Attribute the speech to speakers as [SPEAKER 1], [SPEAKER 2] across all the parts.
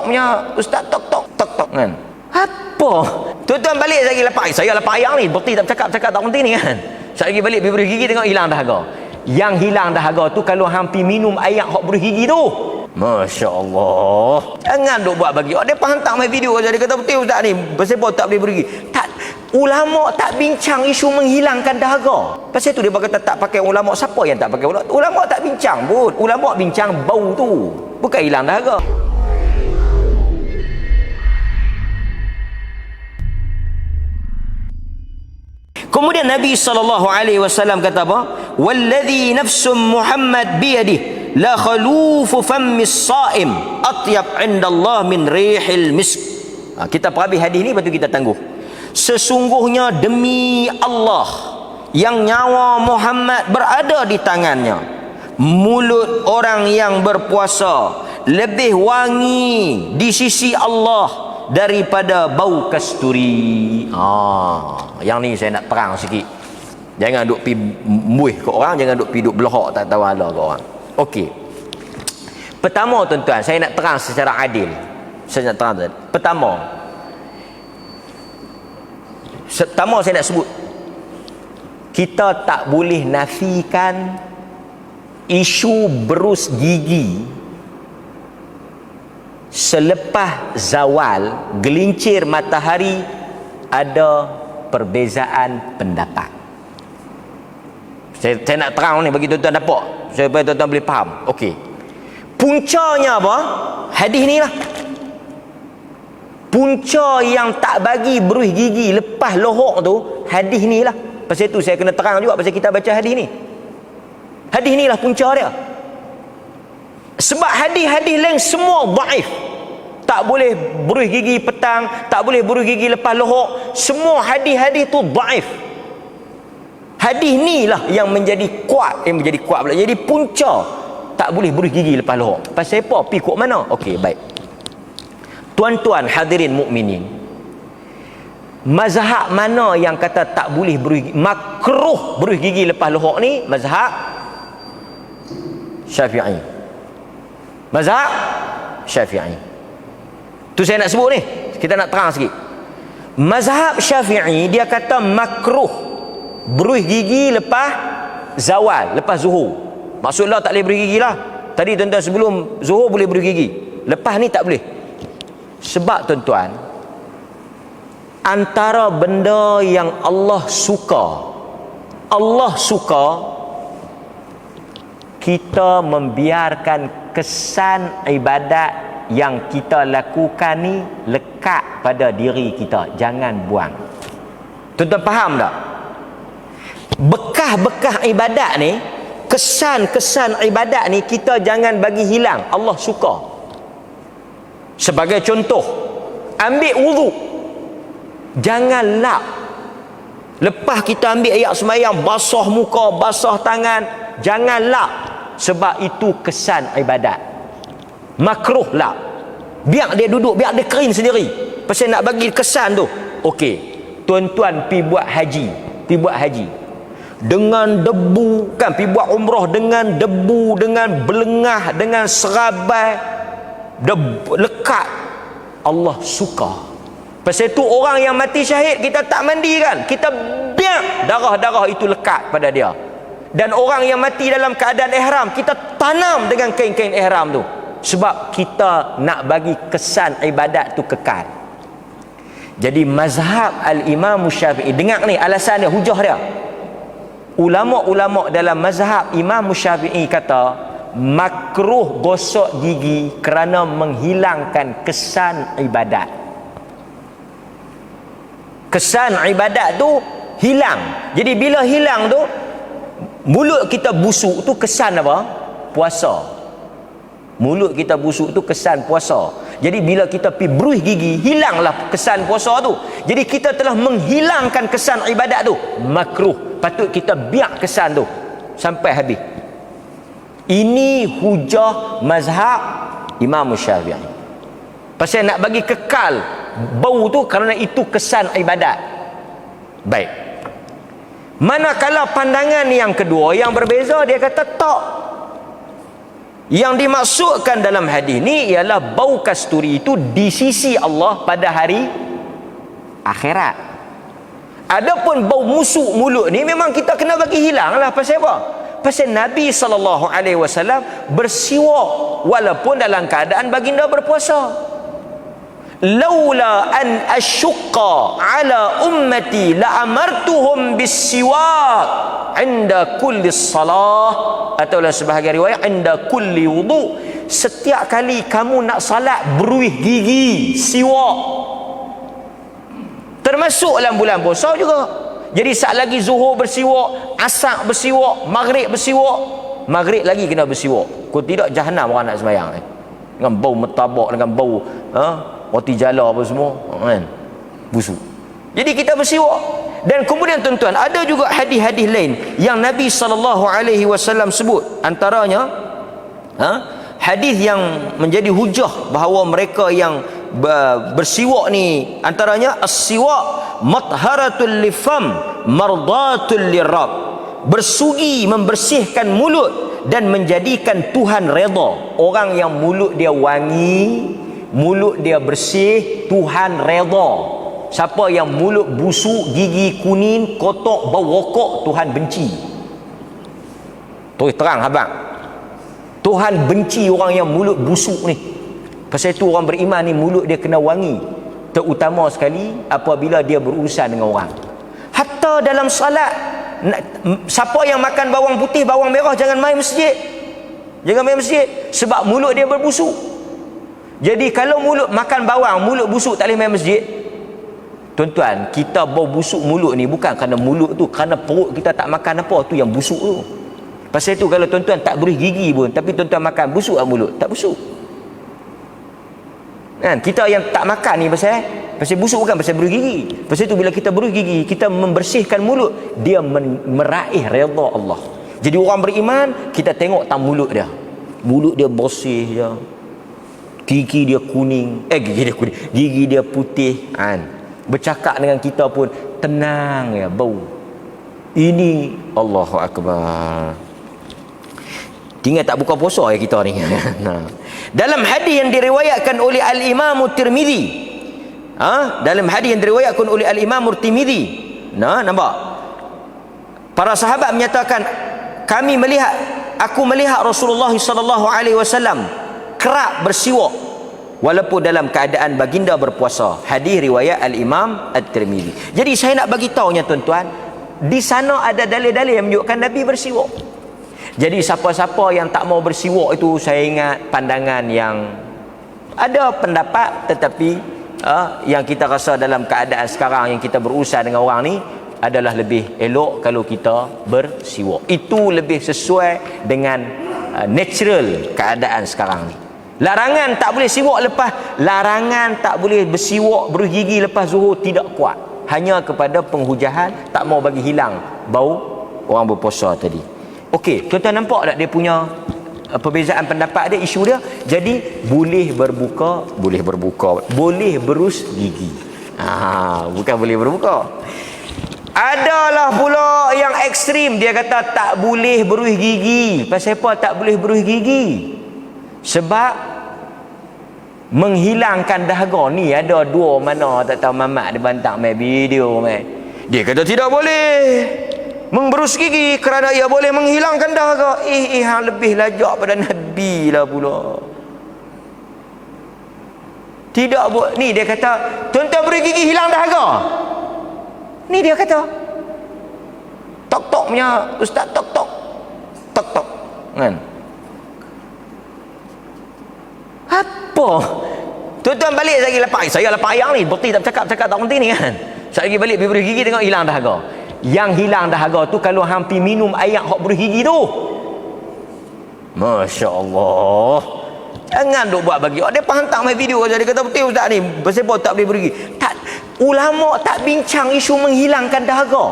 [SPEAKER 1] punya ustaz tok kan. Apa? Tuan-tuan balik lagi lepas. Saya lepas ayam ni, berarti tak cakap tak penting ni kan. Saya lagi balik beruh gigi tengok hilang dahaga. Yang hilang dahaga tu kalau hampir minum air hok beruh gigi tu. Masya Allah. Jangan duk buat bagi. Dia hantar main video saja. Dia kata betul ustaz ni, pasal tak boleh beruh gigi. Tak, ulama tak bincang isu menghilangkan dahaga. Pasal tu dia berkata tak pakai ulama. Siapa yang tak pakai ulama? Ulama tak bincang pun. Ulama bincang bau tu, bukan hilang dahaga. Kemudian Nabi SAW kata apa? Walladhi nafsum Muhammad biyadih la khalufu fammis sa'im atyab indallah min rihil misk. Kita perhabis hadis ni, lepas tu kita tangguh. Sesungguhnya demi Allah yang nyawa Muhammad berada di tangannya, mulut orang yang berpuasa lebih wangi di sisi Allah daripada bau kasturi. Yang ni saya nak terang sikit. Jangan duk pi muih ke orang, jangan duk pi duk belahak tak tahu ala ke orang. Okey. Pertama tuan-tuan, saya nak terang secara adil. Saya nak terang. Pertama saya nak sebut, kita tak boleh nafikan isu berus gigi selepas zawal gelincir matahari ada perbezaan pendapat. Saya nak terang ni bagi tuan-tuan dapat, supaya tuan-tuan boleh faham. Okey. Puncanya apa? Hadis ni lah. Punca yang tak bagi beruih gigi lepas lohok tu, hadis ni lah. Pasal tu saya kena terang juga pasal kita baca hadis ni. Hadis ni lah punca dia. Sebab hadis-hadis lain semua dhaif. Tak boleh beruih gigi petang, tak boleh beruih gigi lepas lohok. Semua hadis-hadis tu dhaif. Hadis ni lah yang menjadi kuat, pula. Jadi punca tak boleh beruih gigi lepas lohok. Pasal apa? Pi kok mana? Okey, baik. Tuan-tuan hadirin mukminin, mazhab mana yang kata tak boleh beruih gigi, makruh beruih gigi lepas lohok ni? Mazhab Syafi'i. Mazhab Syafi'i. Tu saya nak sebut ni. Kita nak terang sikit. Mazhab Syafi'i dia kata makruh beruih gigi lepas zawal, lepas zuhur. Maksudlah tak boleh beruih gigi lah. Tadi tuan-tuan sebelum zuhur boleh beruih gigi. Lepas ni tak boleh. Sebab tuan-tuan, antara benda yang Allah suka kita membiarkan kesan ibadat yang kita lakukan ni lekat pada diri kita. Jangan buang. Tuan-tuan faham tak? Bekas-bekas ibadat ni, kesan-kesan ibadat ni kita jangan bagi hilang. Allah suka. Sebagai contoh, ambil wudu, jangan lap. Lepas kita ambil ayat semayang, basah muka, basah tangan, jangan lap. Sebab itu kesan ibadat. Makruh lap. Biar dia duduk, biar dia kering sendiri. Pasal nak bagi kesan tu. Okey, tuan-tuan pi buat haji dengan debu kan, pi buat umrah dengan debu, dengan belengah, dengan serabai lekat. Allah suka. Pasal tu orang yang mati syahid kita tak mandi kan, kita biar darah-darah itu lekat pada dia. Dan orang yang mati dalam keadaan ihram kita tanam dengan kain-kain ihram tu, sebab kita nak bagi kesan ibadat tu kekal. Jadi mazhab al-Imam Syafi'i, dengar ni alasan dia, hujah dia. Ulama-ulama dalam mazhab Imam Syafi'i kata makruh gosok gigi kerana menghilangkan kesan ibadat. Kesan ibadat tu hilang. Jadi bila hilang tu, mulut kita busuk tu kesan apa? Puasa. Mulut kita busuk tu kesan puasa. Jadi bila kita pergi beruih gigi, hilanglah kesan puasa tu. Jadi kita telah menghilangkan kesan ibadat tu. Makruh. Patut kita biar kesan tu sampai habis. Ini hujah mazhab Imam Syafi'i. Pasal nak bagi kekal bau tu kerana itu kesan ibadat. Baik. Manakala pandangan yang kedua yang berbeza, dia kata tak. Yang dimaksudkan dalam hadis ni ialah bau kasturi itu di sisi Allah pada hari akhirat. Adapun bau musuk mulut ni memang kita kena bagi hilang lah. Pasal apa? Pasal Nabi SAW bersiwak walaupun dalam keadaan baginda berpuasa. Laula an asyqa ala ummati la amartuhum bis-siwak inda kulli salah, atau dalam sebahagian riwayat inda kulli wudu. Setiap kali kamu nak salat beruih gigi, siwak. Termasuk dalam bulan puasa juga. Jadi saat lagi zuhur bersiwak, asar bersiwak, maghrib bersiwak. Maghrib lagi kena bersiwak. Kalau tidak jahanam orang nak sembahyang dengan bau metabak, dengan bau roti jala apa semua kan, busuk. Jadi kita bersiwak. Dan kemudian tuan-tuan, ada juga hadis-hadis lain yang Nabi SAW sebut. Antaranya hadis yang menjadi hujah bahawa mereka yang bersiwak ni, antaranya as-siwak matharatul lifam mardatul lirab. Bersugi membersihkan mulut dan menjadikan Tuhan redha. Orang yang mulut dia wangi, mulut dia bersih, Tuhan redha. Siapa yang mulut busuk, gigi kuning, kotak, bau rokok, Tuhan benci. Terus terang abang, Tuhan benci orang yang mulut busuk ni. Pasal itu orang beriman ni mulut dia kena wangi, terutama sekali apabila dia berurusan dengan orang. Hatta dalam salat, siapa yang makan bawang putih, bawang merah, jangan main masjid. Jangan main masjid sebab mulut dia berbusuk. Jadi kalau mulut makan bawang, mulut busuk, tak boleh main masjid. Tuan-tuan, kita bau busuk mulut ni bukan kerana mulut tu, kerana perut kita tak makan apa tu yang busuk tu. Pasal tu kalau tuan-tuan tak beruih gigi pun, tapi tuan-tuan makan, busuk tak mulut? Tak busuk. Kan? Kita yang tak makan ni pasal busuk, bukan pasal beruih gigi. Pasal tu bila kita beruih gigi, kita membersihkan mulut, dia meraih redha Allah. Jadi orang beriman, kita tengok tak mulut dia. Mulut dia bersih je. Gigi dia kuning. Gigi dia putih kan. Bercakap dengan kita pun tenang ya, bau. Ini Allahu Akbar. Tinggal tak buka puasa ya kita ni. Dalam hadis yang diriwayatkan oleh Al-Imam Tirmizi, dalam hadis yang diriwayatkan oleh Al-Imam Tirmizi, nampak? Para sahabat menyatakan, aku melihat Rasulullah SAW kerap bersiwak walaupun dalam keadaan baginda berpuasa. Hadis riwayat Al-Imam At-Tirmizi. Jadi saya nak bagi tahunya tuan-tuan, di sana ada dalil-dalil yang menunjukkan Nabi bersiwak. Jadi siapa-siapa yang tak mau bersiwak itu, saya ingat pandangan yang ada pendapat, tetapi yang kita rasa dalam keadaan sekarang yang kita berurusan dengan orang ni adalah lebih elok kalau kita bersiwak. Itu lebih sesuai dengan natural keadaan sekarang ni. Larangan tak boleh siwak larangan tak boleh bersiwak bergigi lepas zuhur tidak kuat. Hanya kepada penghujahan, tak mau bagi hilang bau orang berpuasa tadi. Okey, tuan-tuan nampak tak dia punya perbezaan pendapat dia, isu dia. Jadi boleh berus gigi. Bukan boleh berbuka. Adalah pula yang ekstrim, dia kata tak boleh beruih gigi. Pasal apa tak boleh beruih gigi? Sebab menghilangkan dahaga. Ni ada dua mana tak tahu mamak dia bantang main video main. Dia kata tidak boleh memberus gigi kerana ia boleh menghilangkan dahaga. Hang lebih lajak pada Nabi lah pula. Tidak boleh. Ni dia kata tuan-tuan beri gigi hilang dahaga. Ni dia kata tok-tok punya ustaz, tok-tok kan. Apa? Tuan-tuan balik lagi lapak. Saya lapak ayam ni, berarti tak cakap tak penting ni kan. Saya lagi balik beri gigi tengok hilang dahaga. Yang hilang dahaga tu kalau hampir minum air hok beri gigi tu. Masya-Allah. Jangan duk buat bagi. Dia hantar mai video aja, dia kata betul ustaz ni. Pasal apa tak boleh beri gigi? Tak, ulama tak bincang isu menghilangkan dahaga.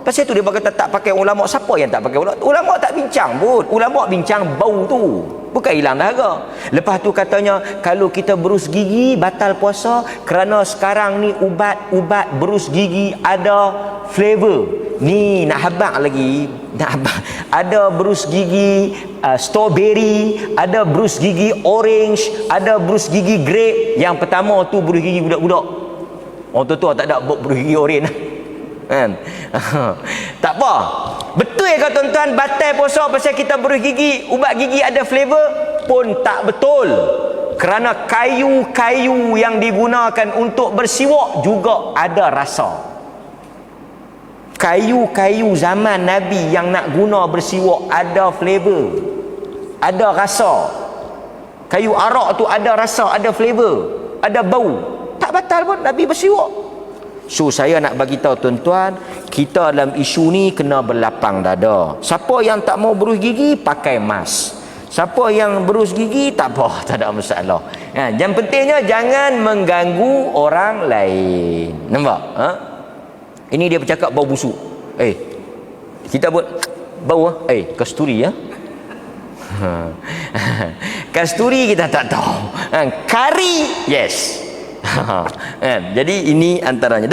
[SPEAKER 1] Pasal tu dia berkata tak pakai ulama. Siapa yang tak pakai ulama? Ulama tak bincang pun. Ulama bincang bau tu, bukan hilang dahaga. Lepas tu katanya kalau kita berus gigi batal puasa kerana sekarang ni ubat berus gigi ada flavor. Ni nak habaq lagi, nak habaq. Ada berus gigi strawberry, ada berus gigi orange, ada berus gigi grape. Yang pertama tu berus gigi budak-budak. Orang tua tak ada berus gigi orange kan. Tak apa. Betul ke tuan-tuan batal puasa pasal kita berus gigi, ubat gigi ada flavor? Pun tak betul. Kerana kayu-kayu yang digunakan untuk bersiwak juga ada rasa. Kayu-kayu zaman Nabi yang nak guna bersiwak ada flavor, ada rasa. Kayu arak tu ada rasa, ada flavor, ada bau. Tak batal pun Nabi bersiwak. So saya nak bagi tahu tuan-tuan, kita dalam isu ni kena berlapang dada. Siapa yang tak mau berus gigi pakai mask. Siapa yang berus gigi tak apa, tak ada masalah. Yang pentingnya jangan mengganggu orang lain. Nampak? Ini dia bercakap bau busuk. Kita buat bau kasturi ya. Kasturi kita tak tahu. Kari yes. Jadi ini antaranya. Dan